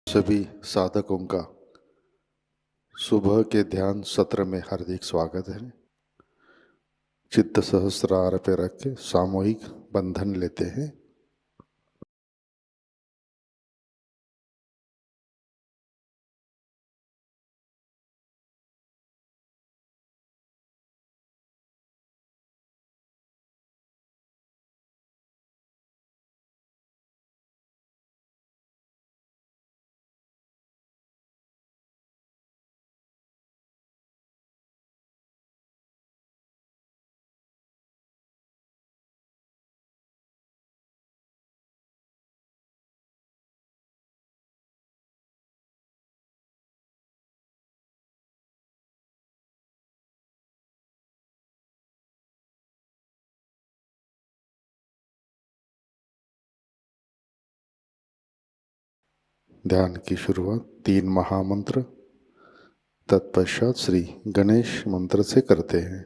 सभी साधकों का सुबह के ध्यान सत्र में हार्दिक स्वागत है। चित्त सहस्रार पे रख के सामूहिक बंधन लेते हैं। ध्यान की शुरुआत 3 महामंत्र तत्पश्चात श्री गणेश मंत्र से करते हैं।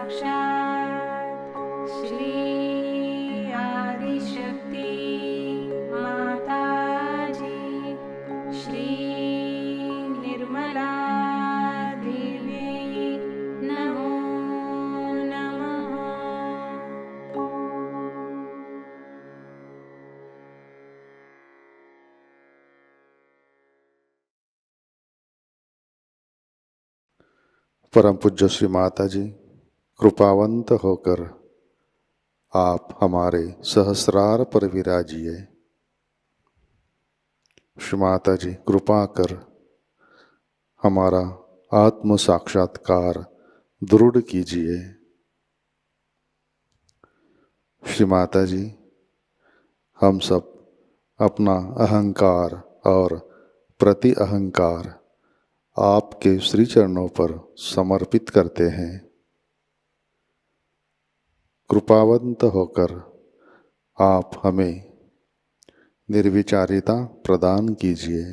साक्षात् श्री आदिशक्ति माताजी श्री निर्मला देवी नमो नमः। परम पूज्य श्री माता जी, कृपावंत होकर आप हमारे सहस्रार पर विराजिए। श्री माता जी, कृपा कर हमारा आत्म साक्षात्कार दृढ़ कीजिए। श्री माता जी, हम सब अपना अहंकार और प्रति अहंकार आपके श्री चरणों पर समर्पित करते हैं। कृपावंत होकर आप हमें निर्विचारिता प्रदान कीजिए।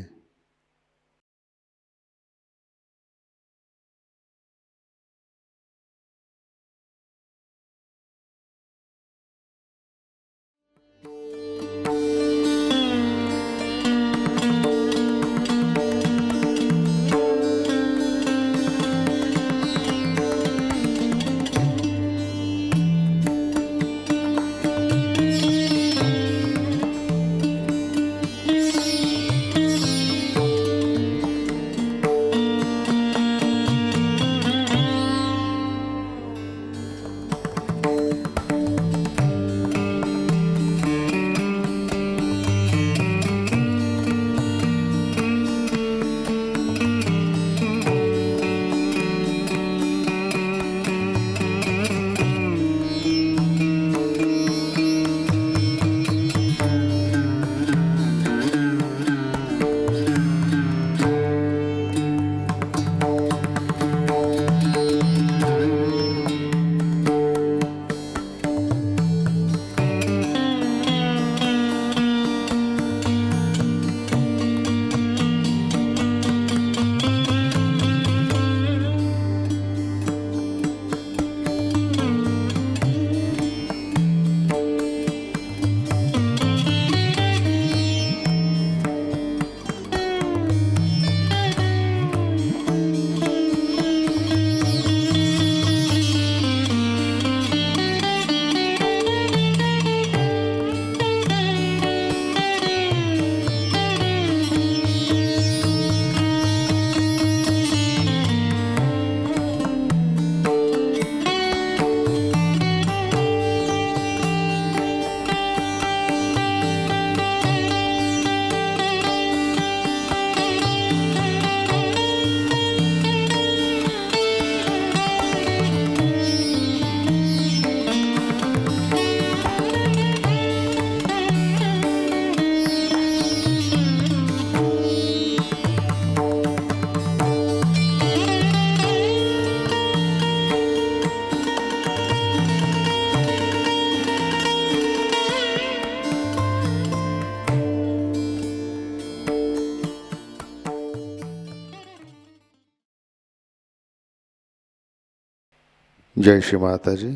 जय श्री माता जी।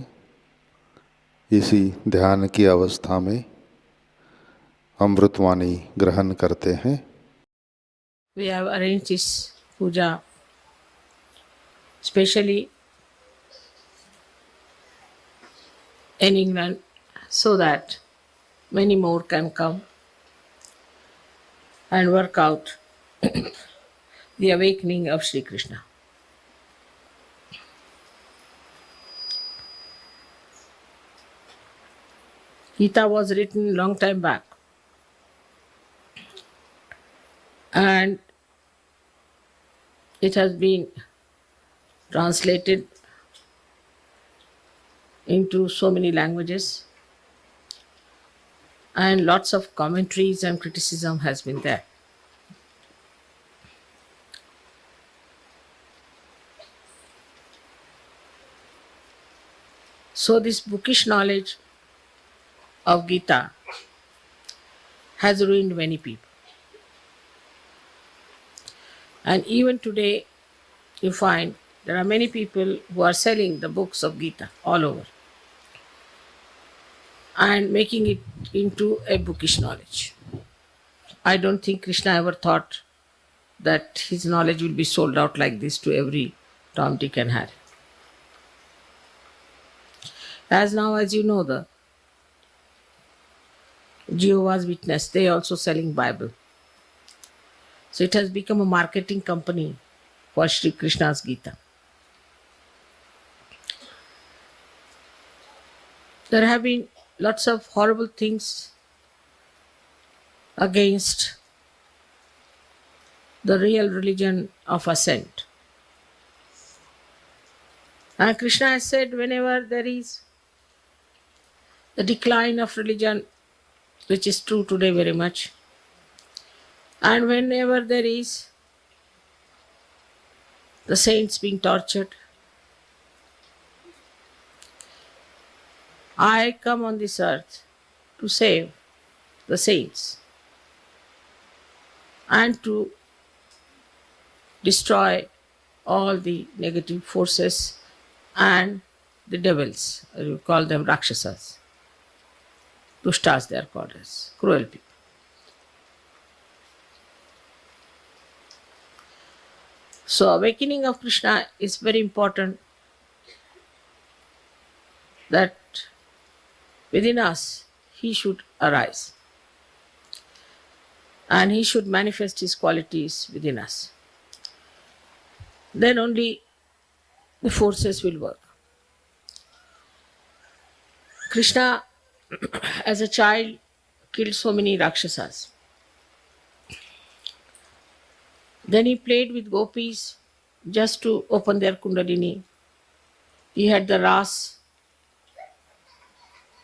इसी ध्यान की अवस्था में अमृतवाणी ग्रहण करते हैं। We have arranged this puja specially in England so that many more can come and work out the awakening of Sri Krishna. Gita was written long time back, and it has been translated into so many languages, and lots of commentaries and criticism has been there. So this bookish knowledge of Gita has ruined many people. And even today you find there are many people who are selling the books of Gita all over and making it into a bookish knowledge. I don't think Krishna ever thought that his knowledge will be sold out like this to every Tom, Dick, and Harry. As now, as you know, the Jehovah's Witness, they also selling Bible. So it has become a marketing company for Shri Krishna's Gita. There have been lots of horrible things against the real religion of ascent. And Krishna has said whenever there is the decline of religion, which is true today very much, and whenever there is the saints being tortured, I come on this earth to save the saints and to destroy all the negative forces and the devils. You call them rakshasas. Dushtas they are called as, cruel people. So awakening of Krishna is very important, that within us he should arise and he should manifest his qualities within us. Then only the forces will work. Krishna, as a child, killed so many rakshasas. Then he played with gopis just to open their kundalini. He had the ras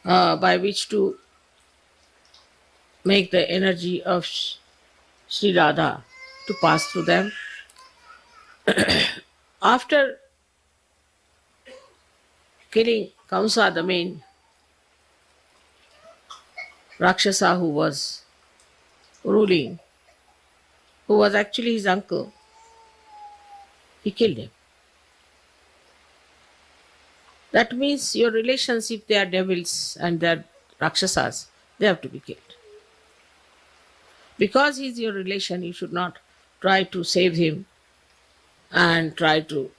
by which to make the energy of Sri Radha to pass through them. After killing Kamsa, the main Rakshasa who was ruling, who was actually his uncle, he killed him. That means your relations, if they are devils and they are Rakshasas, they have to be killed. Because he is your relation, you should not try to save him and try to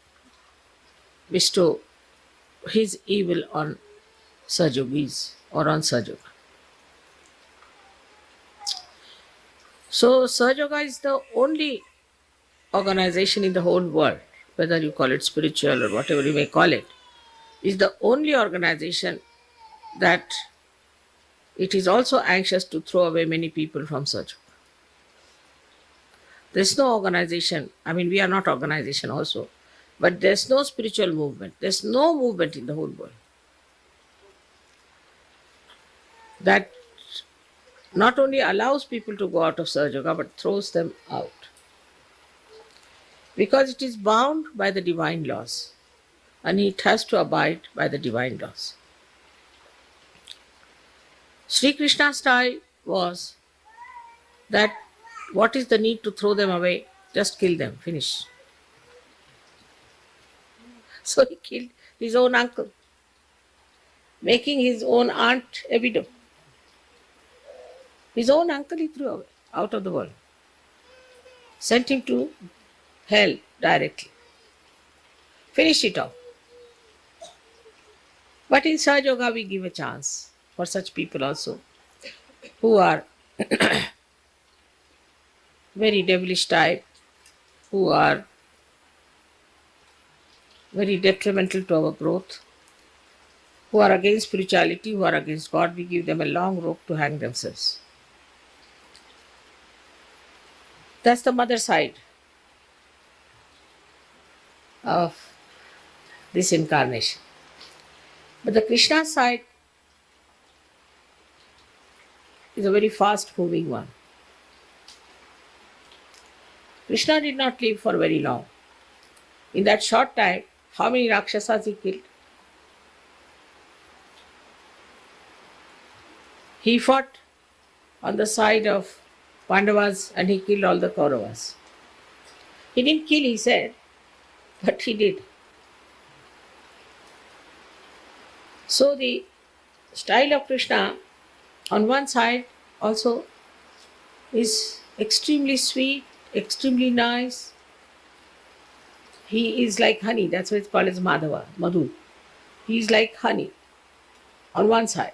bestow his evil on Sahajogis or on Sahaja. So Sahaja Yoga is the only organization in the whole world, whether you call it spiritual or whatever you may call it, is the only organization that it is also anxious to throw away many people from Sahaja. There's no organization, we are not organization also, but there's no spiritual movement. There's no movement in the whole world that not only allows people to go out of Sahaja Yoga, but throws them out. Because it is bound by the divine laws and it has to abide by the divine laws. Sri Krishna's style was that what is the need to throw them away? Just kill them, finish. So he killed his own uncle, making his own aunt a widow. His own uncle he threw away, out of the world. Sent him to hell directly. Finish it off. But in Sahaja Yoga we give a chance for such people also who are very devilish type, who are very detrimental to our growth, who are against spirituality, who are against God. We give them a long rope to hang themselves. That's the mother side of this incarnation. But the Krishna side is a very fast moving one. Krishna did not live for very long. In that short time, how many Rakshasas he killed? He fought on the side of Pandavas and he killed all the Kauravas. He didn't kill, he said, but he did. So the style of Krishna on one side also is extremely sweet, extremely nice. He is like honey, that's why it's called as Madhava, Madhu. He is like honey on one side.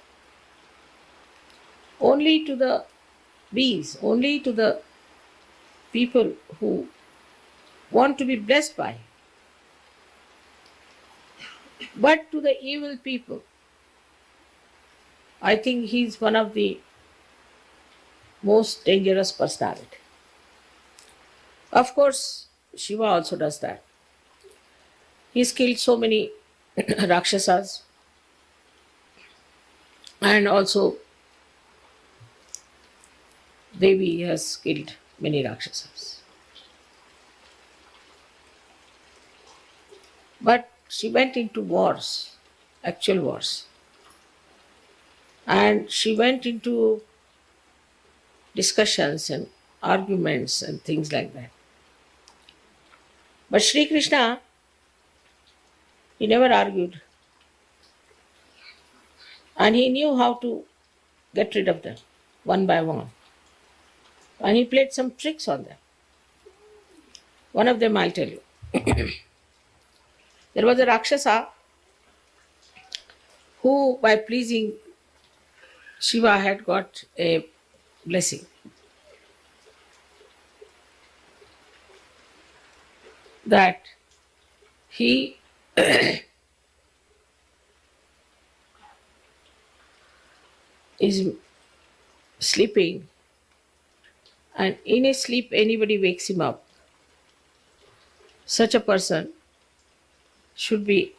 Only to the bees, only to the people who want to be blessed by him. But to the evil people, I think he's one of the most dangerous personality. Of course, Shiva also does that. He's killed so many rakshasas, and also Devi has killed many rakshasas. But she went into wars, actual wars. And she went into discussions and arguments and things like that. But Shri Krishna, he never argued. And he knew how to get rid of them one by one. And he played some tricks on them. One of them I'll tell you. There was a Rakshasa who, by pleasing Shiva, had got a blessing. That he is sleeping, and in his sleep anybody wakes him up. Such a person should be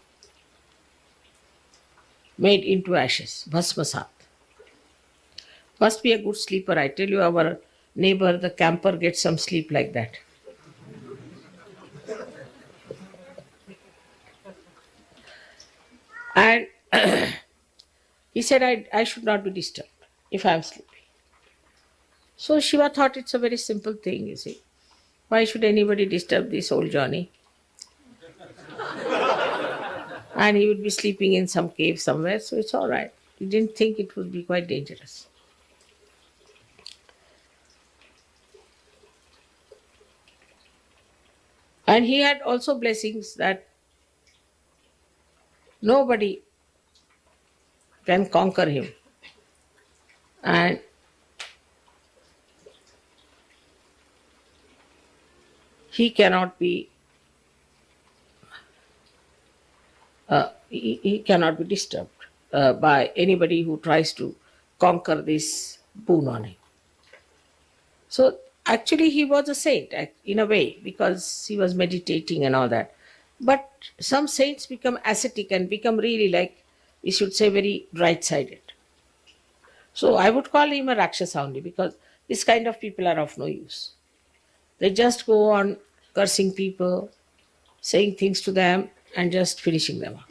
made into ashes, bhasmasat. Must be a good sleeper. I tell you, our neighbor, the camper, gets some sleep like that. And he said, I should not be disturbed if I am sleeping. So Shiva thought it's a very simple thing, you see. Why should anybody disturb this old Johnny? And he would be sleeping in some cave somewhere, so it's all right. He didn't think it would be quite dangerous. And he had also blessings that nobody can conquer him. And he cannot be he cannot be disturbed by anybody who tries to conquer this boon on him. So actually he was a saint in a way, because he was meditating and all that. But some saints become ascetic and become really, like we should say, very right-sided. So I would call him a rakshasa only, because this kind of people are of no use. They just go on cursing people, saying things to them, and just finishing them up.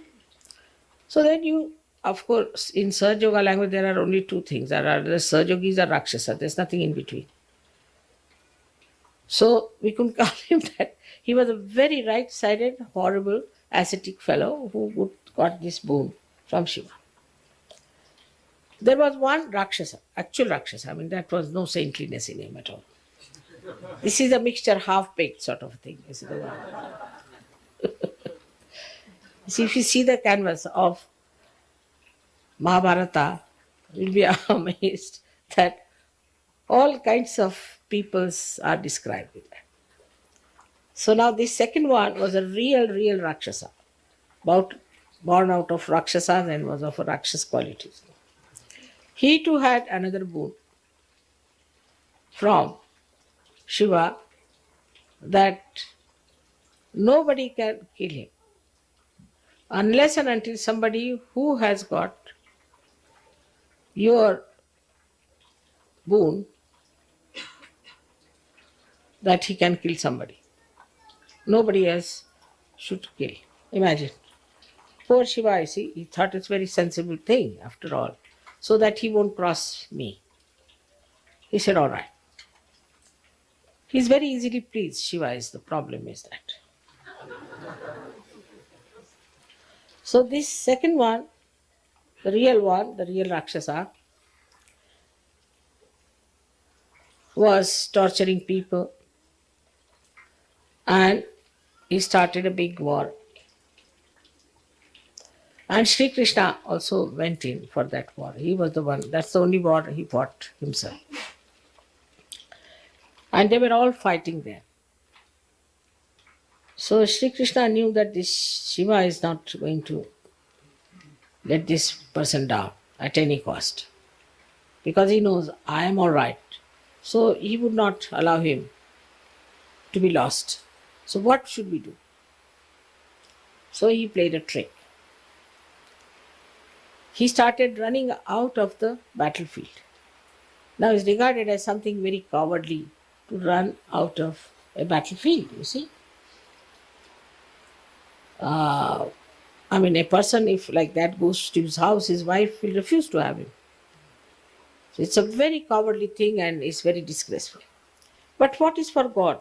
So then you, of course, in Sahaja Yoga language, there are only two things. There are the Sahajogis or Rakshasa. There's nothing in between. So we couldn't call him that. He was a very right-sided, horrible, ascetic fellow who got this boon from Shiva. There was one Rakshasa, actual Rakshasa. I mean, that was no saintliness in him at all. This is a mixture, half-baked sort of thing. This is the one. See, if you see the canvas of Mahabharata, you'll be amazed that all kinds of peoples are described with that. So now this second one was a real Rakshasa, born out of Rakshasas and was of a Rakshas qualities. He too had another boon from Shiva, that nobody can kill him unless and until somebody who has got your boon, that he can kill somebody. Nobody else should kill. Imagine. Poor Shiva, you see, he thought it's a very sensible thing after all, so that he won't cross me. He said, all right. He's very easily pleased, Shiva is, the problem is that. So this second one The real one, the real Rakshasa, was torturing people, and he started a big war. And Sri Krishna also went in for that war. He was the one, that's the only war he fought himself. And they were all fighting there. So Sri Krishna knew that this Shiva is not going to let this person down at any cost, because he knows I am all right. So he would not allow him to be lost. So what should we do? So he played a trick. He started running out of the battlefield. Now it's regarded as something very cowardly to run out of a battlefield, you see. A person, if like that goes to his house, his wife will refuse to have him. So it's a very cowardly thing and it's very disgraceful. But what is for God?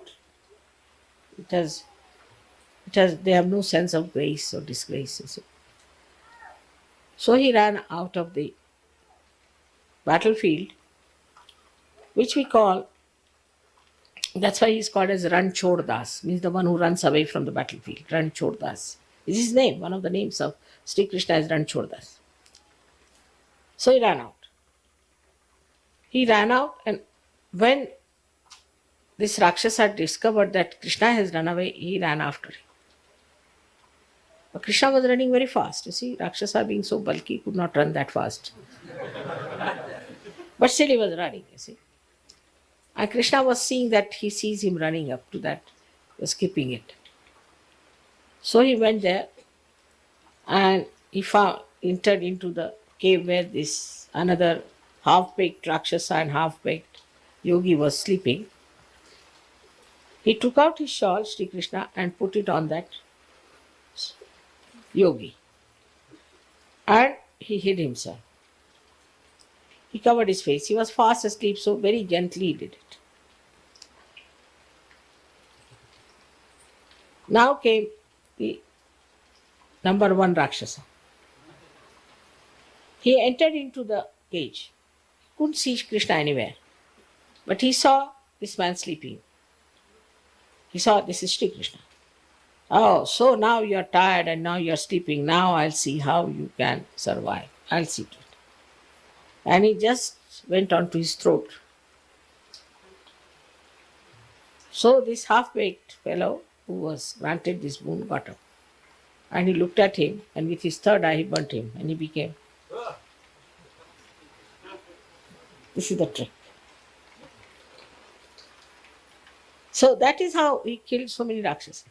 They have no sense of grace or disgrace, you see. So he ran out of the battlefield, which we call, that's why he's called as Ranchor Das, means the one who runs away from the battlefield. Ranchor Das is his name, one of the names of Sri Krishna is Ranchor Das. So he ran out. He ran out, and when this Rakshasa discovered that Krishna has run away, he ran after him. But Krishna was running very fast. You see, Rakshasa being so bulky could not run that fast. But still he was running, you see. And Krishna was seeing that, he sees him running up to that, skipping it. So he went there and he entered into the cave where this another half-baked Rakshasa and half-baked yogi was sleeping. He took out his shawl, Sri Krishna, and put it on that yogi. And he hid himself. He covered his face. He was fast asleep, so very gently he did it. Now came the number one Rakshasa. He entered into the cage. Couldn't see Krishna anywhere. But he saw this man sleeping. He saw this is Sri Krishna. Oh, so now you are tired and now you are sleeping. Now I'll see how you can survive. I'll see to it. And he just went on to his throat. So this half-baked fellow who was granted this boon got up. And he looked at him, and with his third eye he burnt him, and he became. This is the trick. So that is how he killed so many Rakshasas.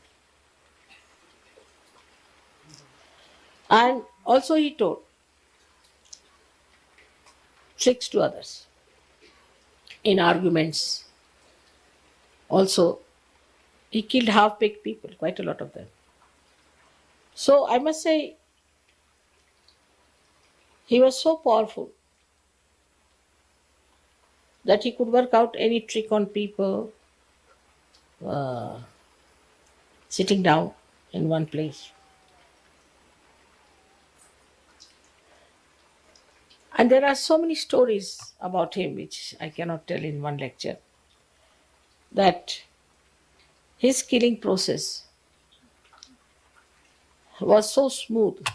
And also he told tricks to others in arguments. Also, he killed half-baked people, quite a lot of them. So I must say, he was so powerful that he could work out any trick on people sitting down in one place. And there are so many stories about him which I cannot tell in one lecture, that his killing process was so smooth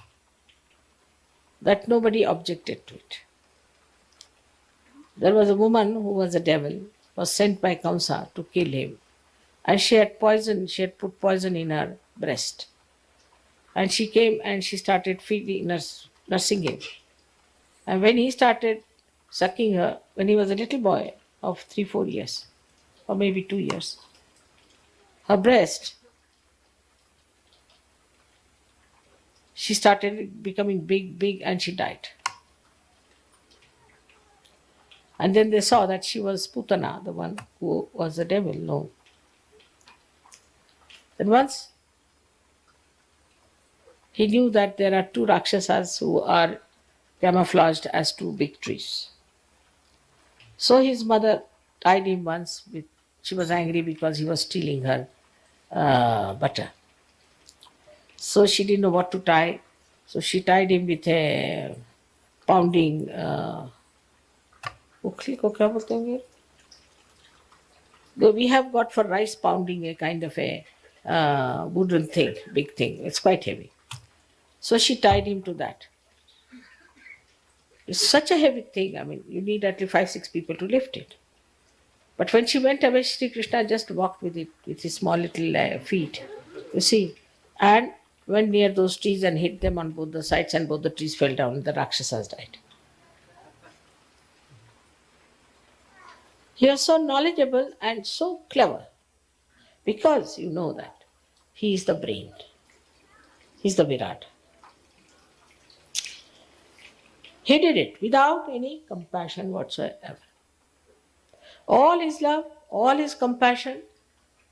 that nobody objected to it. There was a woman who was a devil, was sent by Kamsa to kill him, and she had put poison in her breast. And she came and she started nursing him. And when he started sucking her, when he was a little boy of 3-4 years, or maybe 2 years, her breast, she started becoming big, and she died. And then they saw that she was Putana, the one who was the devil. No. Then once he knew that there are two Rakshasas who are camouflaged as two big trees. So his mother tied him once with, she was angry because he was stealing her butter. So she didn't know what to tie. So she tied him with a pounding, ukli ko kya bolte hain? We have got for rice pounding a kind of a wooden thing, big thing. It's quite heavy. So she tied him to that. It's such a heavy thing. I mean, you need at least 5-6 people to lift it. But when she went away, Shri Krishna just walked with it with his small little feet. You see, and went near those trees and hit them on both the sides, and both the trees fell down. And the rakshasas died. He was so knowledgeable and so clever because you know that he is the brain. He is the Virat. He did it without any compassion whatsoever. All his love, all his compassion,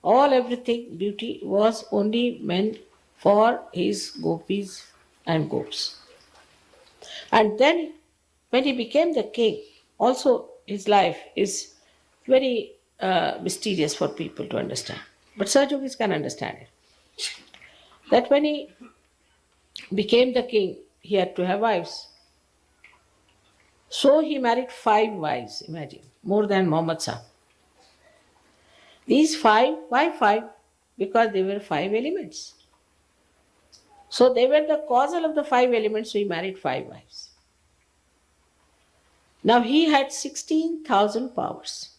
all everything, beauty was only meant for his gopis and gops. And then when he became the king, also his life is very mysterious for people to understand. But Sahajogis can understand it. That when he became the king, he had to have wives. So he married 5 wives, imagine, more than Muhammad Sahib. These 5, why 5? Because they were 5 elements. So they were the causal of the 5 elements, so he married 5 wives. Now he had 16,000 powers.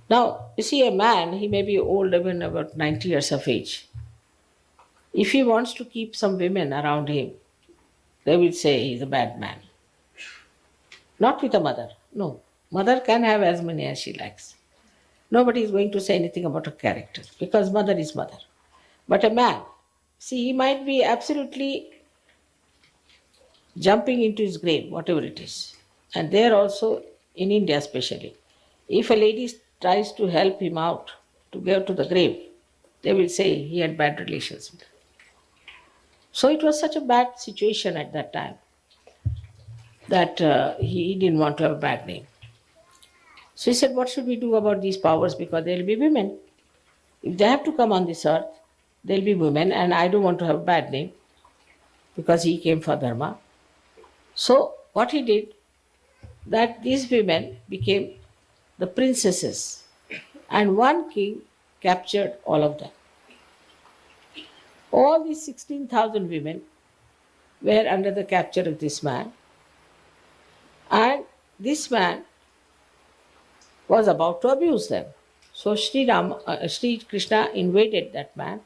Now, you see, a man, he may be old, even about 90 years of age. If he wants to keep some women around him, they will say he's a bad man. Not with a mother. No. Mother can have as many as she likes. Nobody is going to say anything about her character because mother is mother. But a man, see, he might be absolutely jumping into his grave, whatever it is. And there also, in India especially, if a lady tries to help him out to go to the grave, they will say he had bad relations with her. So it was such a bad situation at that time that he didn't want to have a bad name. So he said, what should we do about these powers? Because there will be women. If they have to come on this earth, there will be women, and I don't want to have a bad name because he came for dharma. So what he did, that these women became the princesses, and one king captured all of them. All these 16,000 women were under the capture of this man, and this man was about to abuse them. So Shri Krishna invaded that man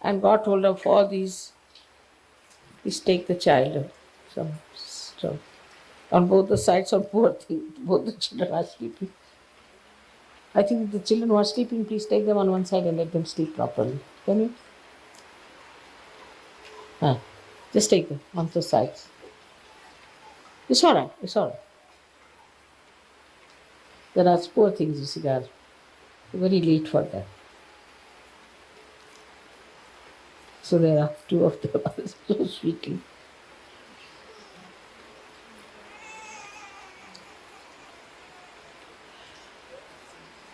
and got hold of all these. Please take the child. Some on both the sides, on poor thing, both the children are sleeping. I think the children who are sleeping, please take them on one side and let them sleep properly. Can you? Just take them on the sides. It's all right, it's all right. There are poor things, you see, they are very late for that. So there are 2 of them, so sweetly.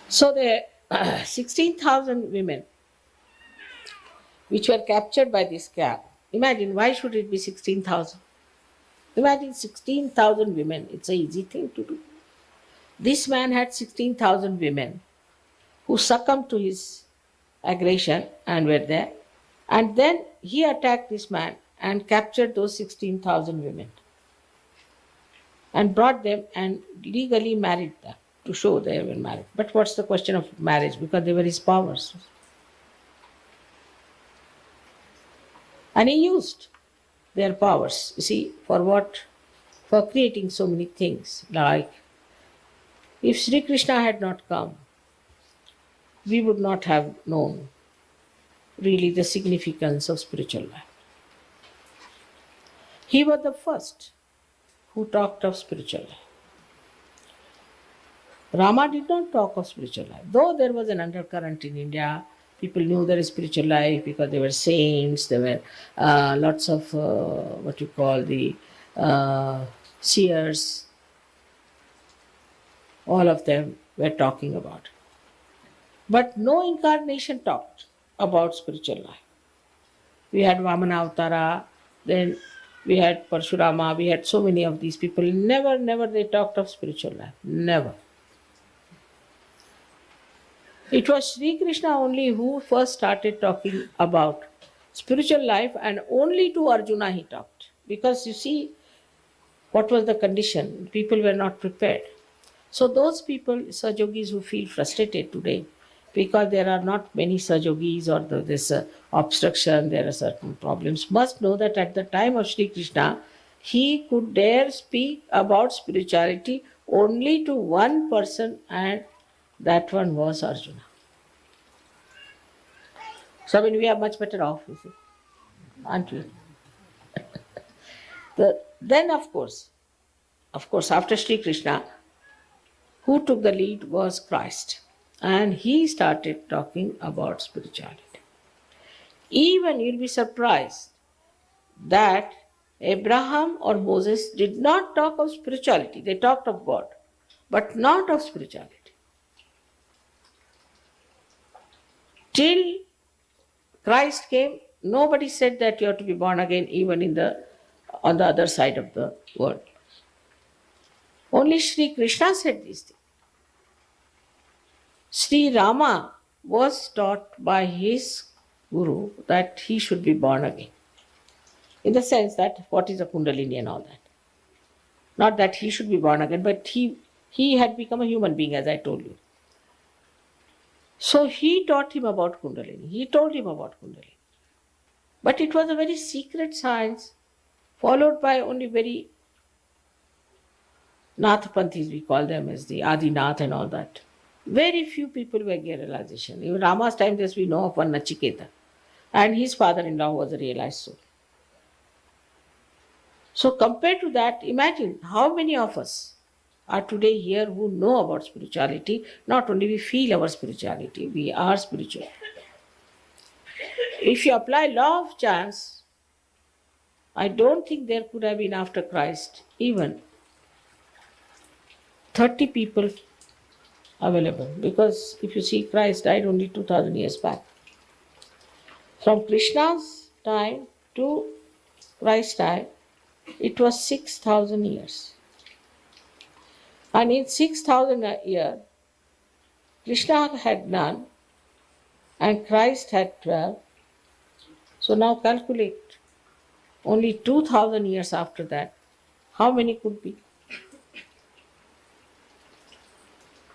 So the 16,000 women which were captured by this cat. Imagine, why should it be 16,000? Imagine 16,000 women. It's an easy thing to do. This man had 16,000 women who succumbed to his aggression and were there. And then he attacked this man and captured those 16,000 women and brought them and legally married them to show they were married. But what's the question of marriage? Because they were his powers. And he used their powers, you see, for what? For creating so many things. Like, if Sri Krishna had not come, we would not have known really the significance of spiritual life. He was the first who talked of spiritual life. Rama did not talk of spiritual life, though there was an undercurrent in India. People knew there is spiritual life because there were saints, there were lots of what you call the seers. All of them were talking about it. But no incarnation talked about spiritual life. We had Vamana Avtara, then We had Parshurama, we had so many of these people. Never they talked of spiritual life. Never. It was Sri Krishna only who first started talking about spiritual life, and only to Arjuna he talked. Because you see, what was the condition? People were not prepared. So those people, Sajogis, who feel frustrated today because there are not many Sajogis, or there's obstruction, there are certain problems, must know that at the time of Sri Krishna, he could dare speak about spirituality only to one person, and that one was Arjuna. So we are much better off, you see, aren't we? Then of course, after Sri Krishna, who took the lead was Christ. And he started talking about spirituality. Even you'll be surprised that Abraham or Moses did not talk of spirituality. They talked of God, but not of spirituality. Till Christ came, nobody said that you have to be born again, even on the other side of the world. Only Sri Krishna said these things. Sri Rama was taught by his guru that he should be born again. In the sense that what is a Kundalini and all that. Not that he should be born again, but he had become a human being, as I told you. So he taught him about Kundalini. He told him about Kundalini. But it was a very secret science, followed by only very Nathpanthis, we call them, as the Adi Nath and all that. Very few people were getting realization. In Rama's time, we know of one Nachiketa, and his father-in-law was a realized soul. So compared to that, imagine how many of us are today here who know about spirituality. Not only we feel our spirituality, we are spiritual. If you apply law of chance, I don't think there could have been after Christ even 30 people available, because if you see, Christ died only 2000 years back. From Krishna's time to Christ's time, it was 6,000 years. And in 6,000 years, Krishna had none and Christ had 12. So now calculate, only 2,000 years after that, how many could be?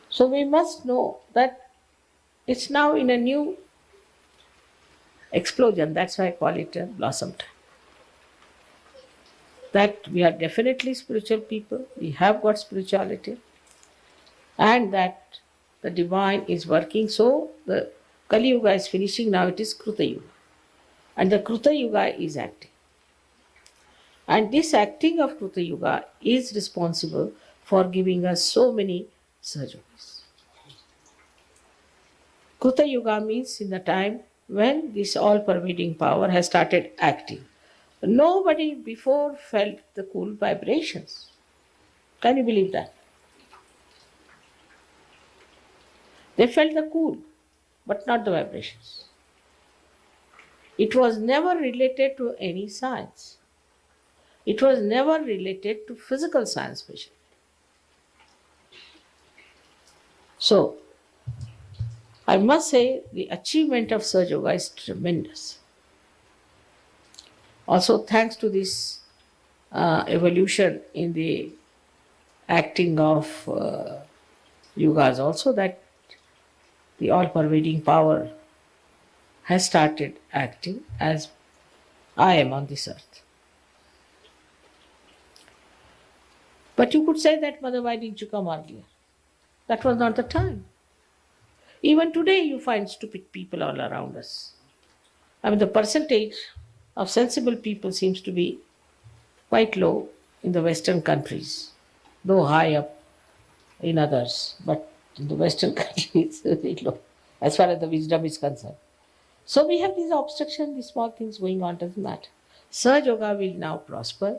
So we must know that it's now in a new explosion. That's why I call it a blossom time. That we are definitely spiritual people, we have got spirituality, and that the divine is working. So the Kali Yuga is finishing, now it is Kruta Yuga. And the Kruta Yuga is acting. And this acting of Kruta Yuga is responsible for giving us so many Sahajogis. Kruta Yuga means in the time when this all-pervading power has started acting. Nobody before felt the cool vibrations. Can you believe that? They felt the cool, but not the vibrations. It was never related to any science. It was never related to physical science, especially. So, I must say the achievement of Sahaja Yoga is tremendous. Also, thanks to this evolution in the acting of yugas, also that the all-pervading power has started acting as I am on this earth. But you could say that, Mother, why didn't you come earlier? That was not the time. Even today you find stupid people all around us. I mean, the percentage of sensible people seems to be quite low in the Western countries, though high up in others, but in the Western countries it's very low as far as the wisdom is concerned. So we have these obstructions, these small things going on, doesn't matter. Sahaja Yoga will now prosper,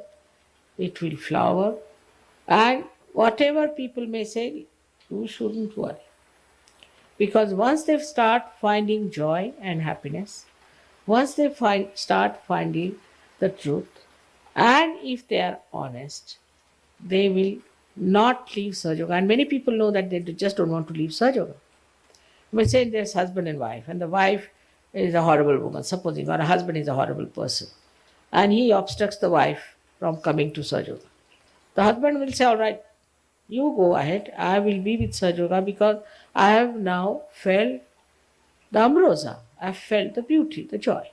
it will flower, and whatever people may say, you shouldn't worry. Because once they start finding joy and happiness, once they start finding the truth, And if they are honest, they will not leave Sahaja Yoga. And many people know that they just don't want to leave Sahaja Yoga. We say there's husband and wife, and the wife is a horrible woman, supposing, or a husband is a horrible person, and he obstructs the wife from coming to Sahaja Yoga. The husband will say, all right, you go ahead, I will be with Sahaja Yoga because I have now felt the ambrosia, I have felt the beauty, the joy.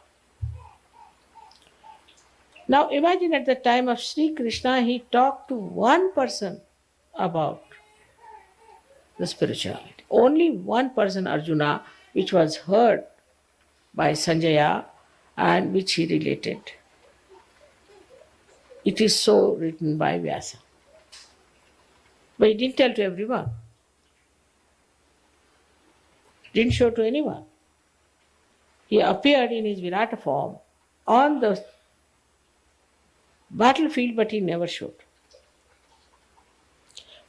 Now imagine at the time of Sri Krishna, he talked to one person about the spirituality. Only one person, Arjuna, which was heard by Sanjaya and which he related. It is so written by Vyasa. But he didn't tell to everyone. Didn't show to anyone. He appeared in his Virata form on the battlefield, but he never showed.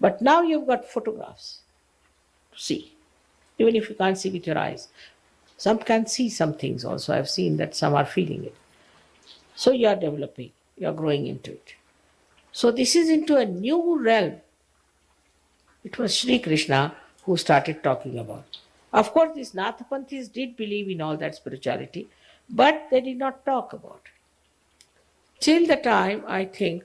But now you've got photographs to see, even if you can't see with your eyes. Some can see some things also. I've seen that some are feeling it. So you are developing, you are growing into it. So this is into a new realm. It was Shri Krishna who started talking about. Of course, these Nathapanthis did believe in all that spirituality, but they did not talk about it. Till the time, I think,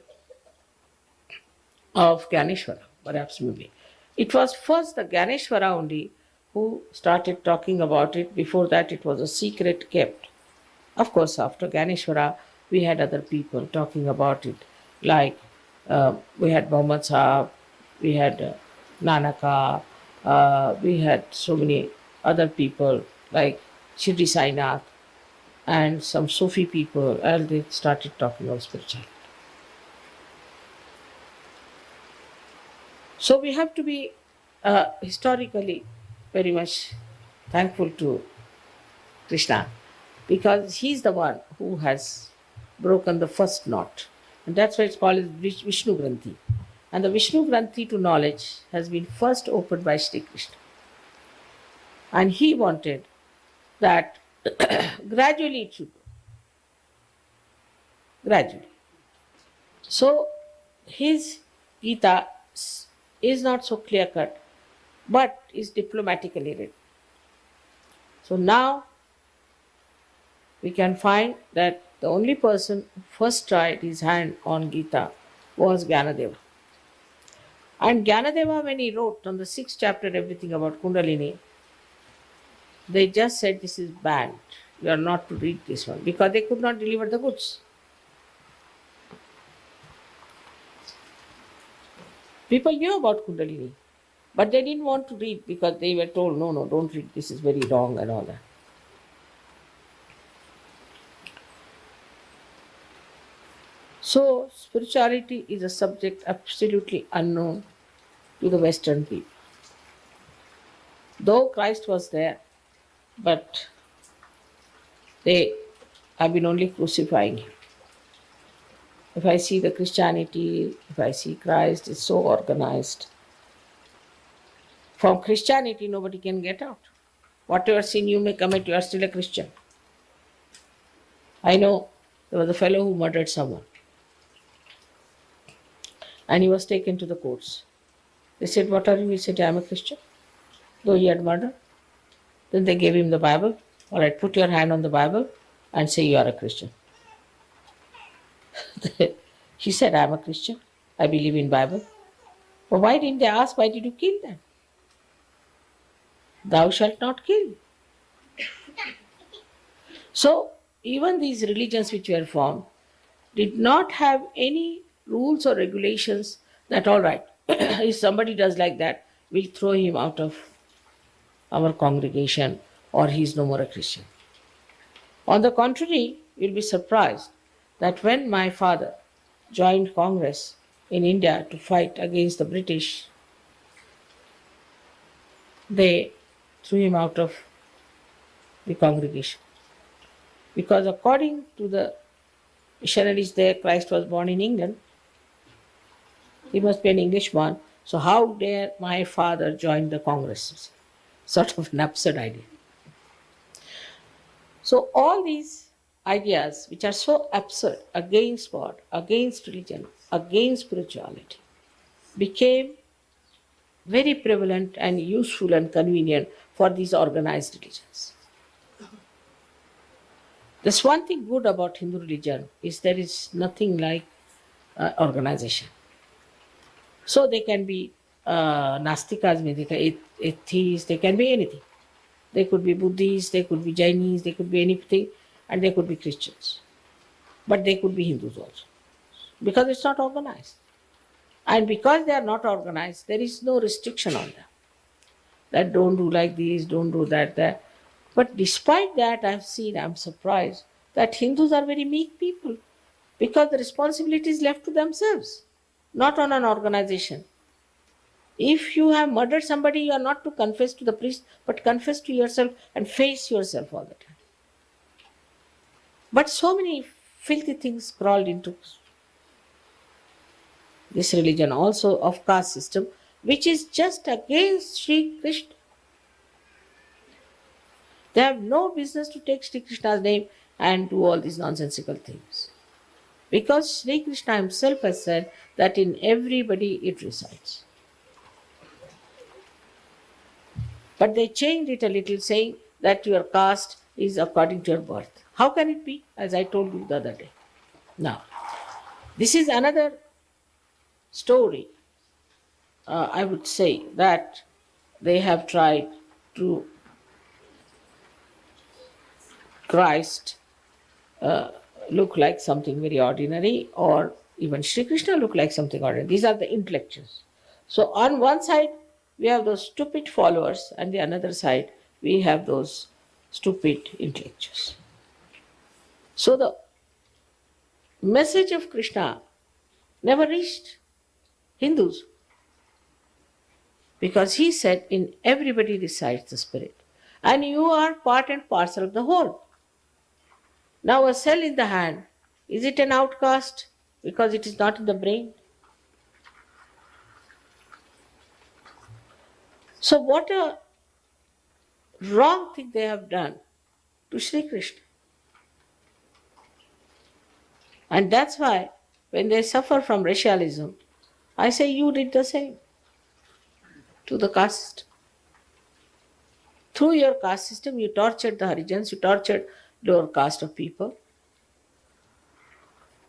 of Ganeshwara, perhaps maybe. It was first the Ganeshwara only who started talking about it. Before that, it was a secret kept. Of course, after Ganeshwara, we had other people talking about it, like we had Mohammad Sahab, we had Nanaka, we had so many other people like Shri Sainath and some Sufi people, and they started talking about spirituality. So we have to be historically very much thankful to Krishna, because he's the one who has broken the first knot. And that's why it's called Vishnu Granthi. And the Vishnu Granthi to knowledge has been first opened by Sri Krishna. And he wanted that gradually it should go. Gradually. So his Gita is not so clear cut, but is diplomatically written. So now we can find that the only person who first tried his hand on Gita was Gyanadeva. And Gyanadeva, when he wrote on the 6th chapter everything about Kundalini, they just said this is banned. You are not to read this one, because they could not deliver the goods. People knew about Kundalini, but they didn't want to read because they were told, no, don't read, this is very wrong and all that. So, spirituality is a subject absolutely unknown to the Western people. Though Christ was there, but they have been only crucifying him. If I see the Christianity, if I see Christ, it's so organized. From Christianity, nobody can get out. Whatever sin you may commit, you are still a Christian. I know there was a fellow who murdered someone. And he was taken to the courts. They said, what are you? He said, I am a Christian. Though he had murdered. Then they gave him the Bible. All right, put your hand on the Bible and say you are a Christian. He said, I am a Christian. I believe in Bible. But why didn't they ask, why did you kill them? Thou shalt not kill. So, even these religions which were formed did not have any rules or regulations that, all right, if somebody does like that, we'll throw him out of our congregation or he is no more a Christian. On the contrary, you'll be surprised that when my father joined Congress in India to fight against the British, they threw him out of the congregation. Because according to the missionaries there, Christ was born in England. He must be an Englishman. So how dare my father join the Congress? Sort of an absurd idea. So all these ideas which are so absurd against God, against religion, against spirituality became very prevalent and useful and convenient for these organized religions. There's one thing good about Hindu religion is there is nothing like organization. So they can be Nastikas, they can atheists, they can be anything. They could be Buddhists, they could be Jainis, they could be anything, and they could be Christians. But they could be Hindus also. Because it's not organized. And because they are not organized, there is no restriction on them. That don't do like this, don't do that. But despite that, I'm surprised that Hindus are very meek people because the responsibility is left to themselves, not on an organization. If you have murdered somebody, you are not to confess to the priest, but confess to yourself and face yourself all the time. But so many filthy things crawled into this religion also of caste system, which is just against Shri Krishna. They have no business to take Shri Krishna's name and do all these nonsensical things. Because Shri Krishna himself has said that in everybody it resides. But they changed it a little, saying that your caste is according to your birth. How can it be? As I told you the other day. Now, this is another story. I would say that they have tried to Christ look like something very ordinary, or even Sri Krishna look like something ordinary. These are the intellectuals. So on one side we have those stupid followers, and the another side we have those stupid intellectuals. So the message of Krishna never reached Hindus, because he said in everybody resides the spirit, and you are part and parcel of the whole. Now a cell in the hand, is it an outcast because it is not in the brain? So what a wrong thing they have done to Sri Krishna. And that's why when they suffer from racialism, I say you did the same to the caste system. Through your caste system, you tortured the Harijans, you tortured lower caste of people.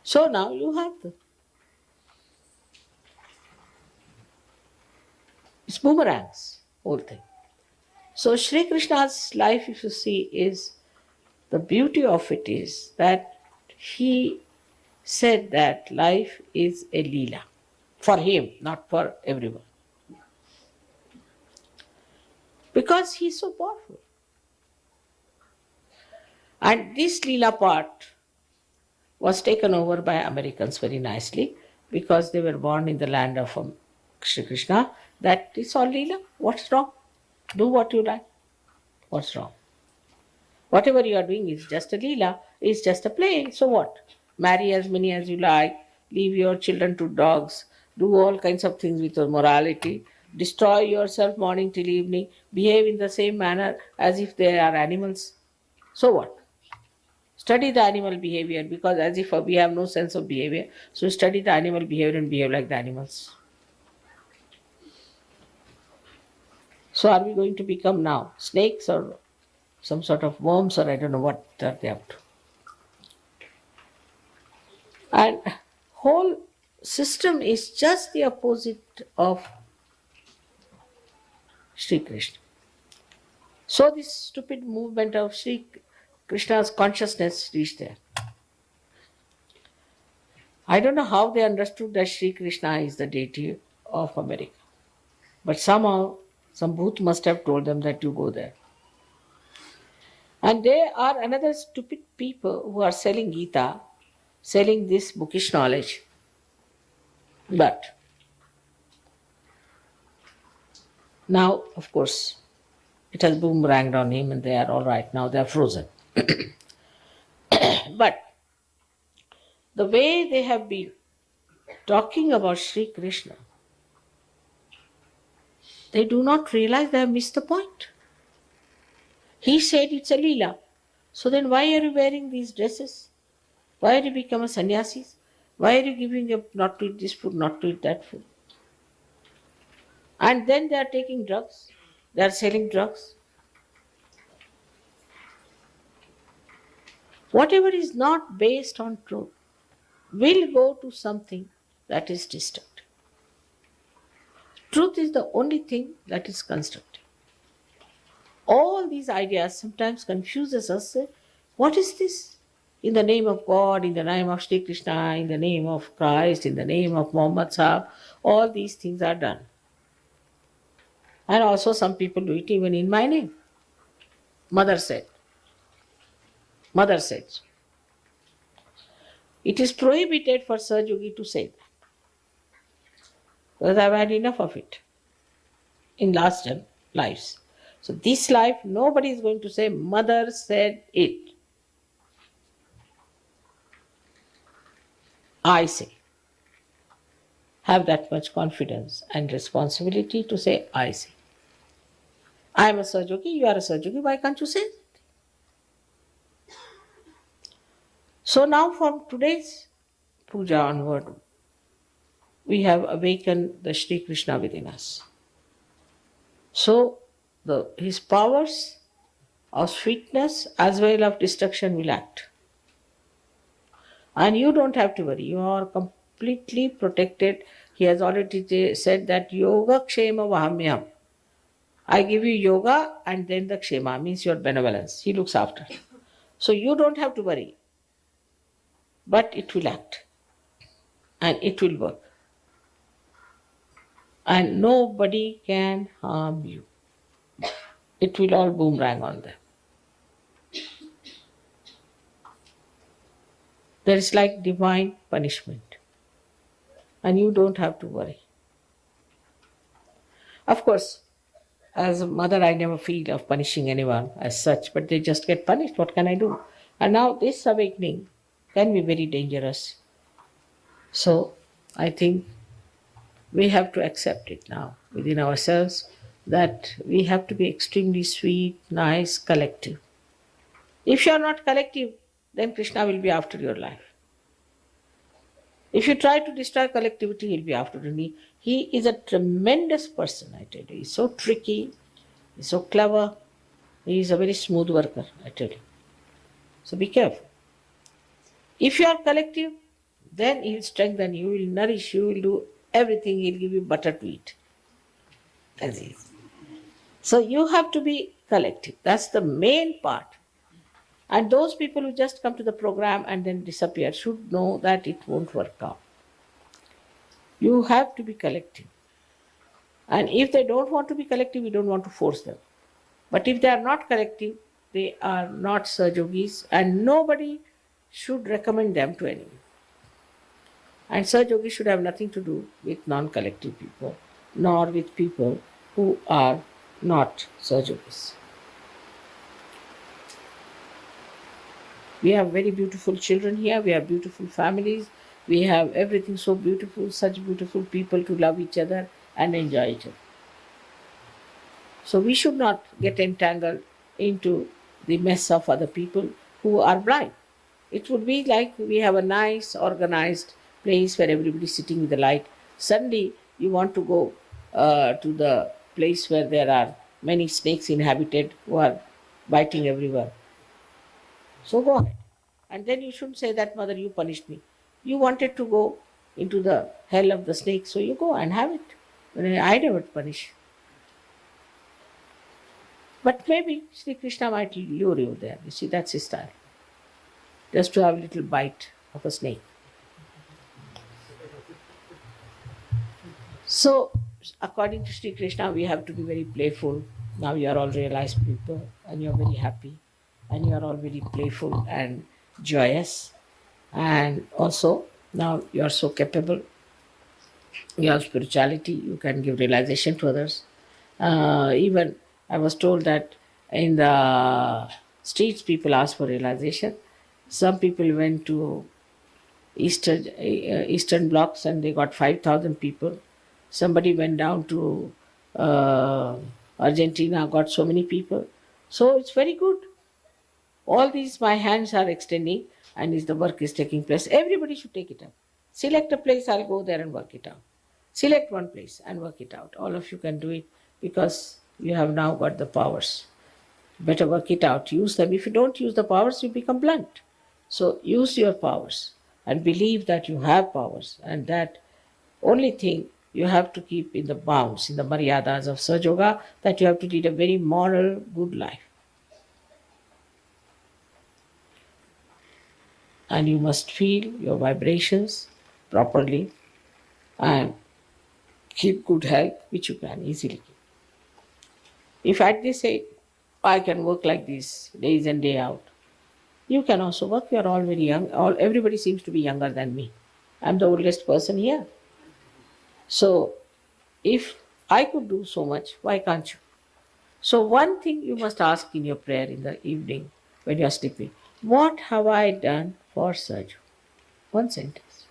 So now you have them. It's boomerangs, whole thing. So Sri Krishna's life, if you see, is the beauty of it is that he said that life is a Leela. For him, not for everyone. Because he is so powerful. And this Leela part was taken over by Americans very nicely, because they were born in the land of Shri Krishna. That is all Leela. What's wrong? Do what you like. What's wrong? Whatever you are doing is just a Leela, is just a play. So what? Marry as many as you like, leave your children to dogs, do all kinds of things with your morality, destroy yourself morning till evening, behave in the same manner as if they are animals. So what? Study the animal behavior, because as if we have no sense of behavior, so study the animal behavior and behave like the animals. So are we going to become now snakes or some sort of worms, or I don't know what are they up to? And whole system is just the opposite of Sri Krishna. So this stupid movement of Sri Krishna's consciousness reached there. I don't know how they understood that Sri Krishna is the deity of America. But somehow, some bhoot must have told them that you go there. And they are another stupid people who are selling Gita, selling this bookish knowledge. But now, of course, it has boomeranged on him and they are all right now, they are frozen. But the way they have been talking about Sri Krishna, they do not realize they have missed the point. He said it's a Leela. So then why are you wearing these dresses? Why are you become a sannyasis? Why are you giving up not to eat this food, not to eat that food? And then they are taking drugs. They are selling drugs. Whatever is not based on truth will go to something that is destructive. Truth is the only thing that is constructive. All these ideas sometimes confuses us. What is this? In the name of God, in the name of Shri Krishna, in the name of Christ, in the name of Muhammad Sahib, all these things are done. And also some people do it even in my name. Mother said. Mother said. It is prohibited for Sahaja Yogi to say that. Because I've had enough of it in last lives. So this life, nobody is going to say, Mother said it. I say. Have that much confidence and responsibility to say, I say. I am a Sahaja Yogi, you are a Sahaja Yogi, why can't you say it? So now from today's puja onward, we have awakened the Shri Krishna within us. So his powers of sweetness as well of destruction will act. And you don't have to worry, you are completely protected. He has already said that yoga kshema vahamyam. I give you yoga and then the kshema means your benevolence. He looks after. So you don't have to worry. But it will act. And it will work. And nobody can harm you. It will all boomerang on them. There is like divine punishment. And you don't have to worry. Of course, as a mother, I never feel of punishing anyone as such, but they just get punished. What can I do? And now this awakening can be very dangerous. So I think we have to accept it now within ourselves that we have to be extremely sweet, nice, collective. If you are not collective, then Krishna will be after your life. If you try to destroy collectivity, he'll be after you. He is a tremendous person, I tell you. He's so tricky, he's so clever, he is a very smooth worker, I tell you. So be careful. If you are collective, then he will strengthen you, he will nourish you, he will do everything, he'll give you butter to eat. As is. So you have to be collective. That's the main part. And those people who just come to the program and then disappear should know that it won't work out. You have to be collective. And if they don't want to be collective, we don't want to force them. But if they are not collective, they are not Sahaja Yogis and nobody should recommend them to anyone. And Sahaja Yogis should have nothing to do with non-collective people, nor with people who are not Sahaja Yogis. We have very beautiful children here, we have beautiful families, we have everything so beautiful, such beautiful people to love each other and enjoy each other. So we should not get entangled into the mess of other people who are blind. It would be like we have a nice organized place where everybody is sitting with the light. Suddenly you want to go to the place where there are many snakes inhabited who are biting everywhere. So go ahead. And then you shouldn't say that, Mother, you punished me. You wanted to go into the hell of the snake, so you go and have it. I never punish. But maybe Sri Krishna might lure you there. You see, that's his style. Just to have a little bite of a snake. So, according to Sri Krishna, we have to be very playful. Now you are all realized people and you are very happy. And you are all very playful and joyous. And also, now you are so capable. You have spirituality, you can give realization to others. Even I was told that in the streets people ask for realization. Some people went to Eastern blocks and they got 5,000 people. Somebody went down to Argentina, got so many people. So it's very good. All these my hands are extending and is the work is taking place. Everybody should take it up. Select a place, I'll go there and work it out. Select one place and work it out. All of you can do it because you have now got the powers. Better work it out. Use them. If you don't use the powers, you become blunt. So use your powers and believe that you have powers, and that only thing you have to keep in the bounds, in the maryadas of Sahaja Yoga, that you have to lead a very moral, good life. And you must feel your vibrations properly and keep good health, which you can easily keep. If at this age I can work like this days and day out, you can also work. You are all very young. Everybody seems to be younger than me. I'm the oldest person here. So if I could do so much, why can't you? So one thing you must ask in your prayer in the evening when you are sleeping, what have I done for Sahaja? One sentence.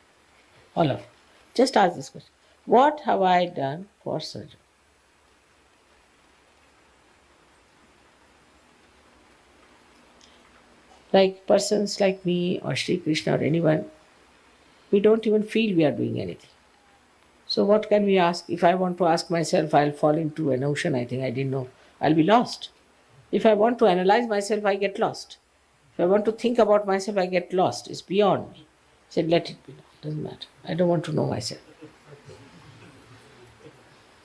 All of you. Just ask this question. What have I done for Sahaja? Like persons like me or Shri Krishna or anyone, we don't even feel we are doing anything. So what can we ask? If I want to ask myself, I'll fall into an ocean, I think I didn't know. I'll be lost. If I want to analyze myself, I get lost. If I want to think about myself, I get lost. It's beyond me. I said, let it be. Doesn't matter. I don't want to know myself.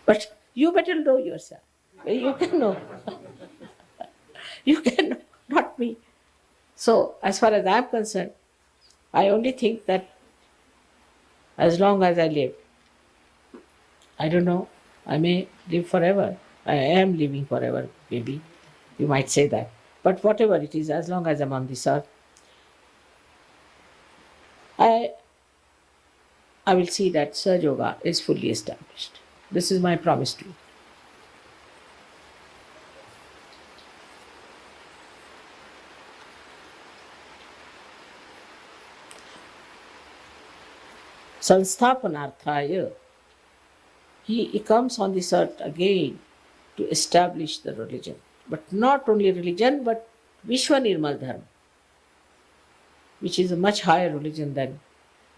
But you better know yourself. You can know. You can know, not me. So, as far as I'm concerned, I only think that as long as I live, I don't know, I may live forever. I am living forever, maybe. You might say that. But whatever it is, as long as I'm on this earth, I will see that Sahaja Yoga is fully established. This is my promise to you. Sansthapanarthaya, he comes on this earth again to establish the religion. But not only religion, but Vishwa Nirmal Dharma, which is a much higher religion than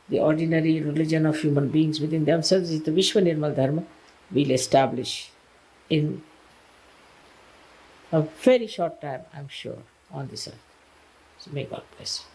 the ordinary religion of human beings within themselves. Is the Vishwa Nirmal Dharma will establish in a very short time, I'm sure, on this earth. So may God bless you.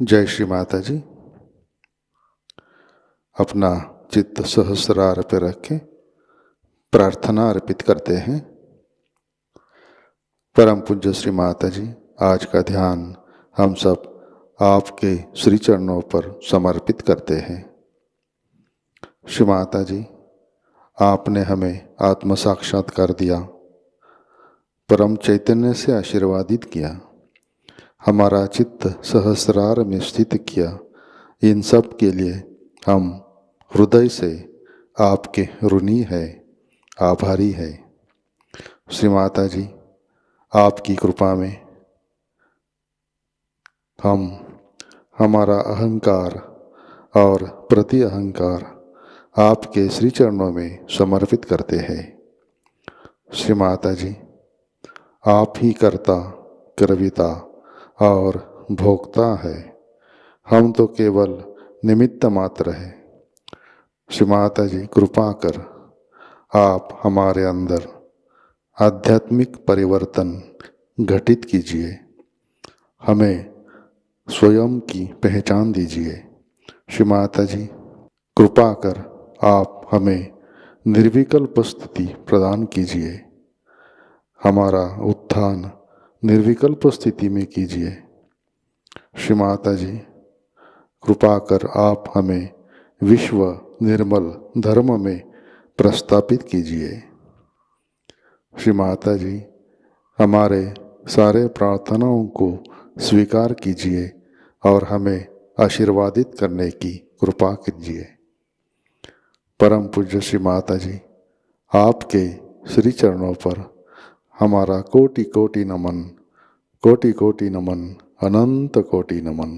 जय श्री माता जी। अपना चित्त सहस्रार पे रख के प्रार्थना अर्पित करते हैं। परम पूज्य श्री माता जी, आज का ध्यान हम सब आपके श्री चरणों पर समर्पित करते हैं। श्री माता जी, आपने हमें आत्म साक्षात्कार दिया, परम चैतन्य से आशीर्वादित किया, हमारा चित्त सहस्रार में स्थित किया। इन सब के लिए हम हृदय से आपके ऋणी है, आभारी है। श्री माता जी, आपकी कृपा में हम हमारा अहंकार और प्रति अहंकार आपके श्री चरणों में समर्पित करते हैं। श्री माता जी, आप ही कर्ता, कर्विता और भोक्ता है, हम तो केवल निमित्त मात्र है। श्री माता जी, कृपा कर आप हमारे अंदर आध्यात्मिक परिवर्तन घटित कीजिए, हमें स्वयं की पहचान दीजिए। श्री माता जी, कृपा कर आप हमें निर्विकल्प स्थिति प्रदान कीजिए, हमारा उत्थान निर्विकल्प स्थिति में कीजिए। श्री माता जी, कृपा कर आप हमें विश्व निर्मल धर्म में प्रस्थापित कीजिए। श्री माता जी, हमारे सारे प्रार्थनाओं को स्वीकार कीजिए और हमें आशीर्वादित करने की कृपा कीजिए। परम पूज्य श्री माता जी, आपके श्री चरणों पर हमारा कोटि कोटि नमन, कोटि कोटि नमन, अनंत कोटि नमन।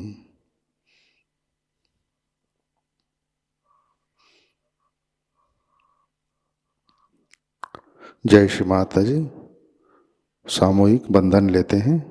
जय श्री माता जी। सामूहिक बंधन लेते हैं।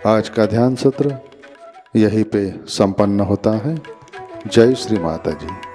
आज का ध्यान सत्र यहीं पे संपन्न होता है। जय श्री माता जी।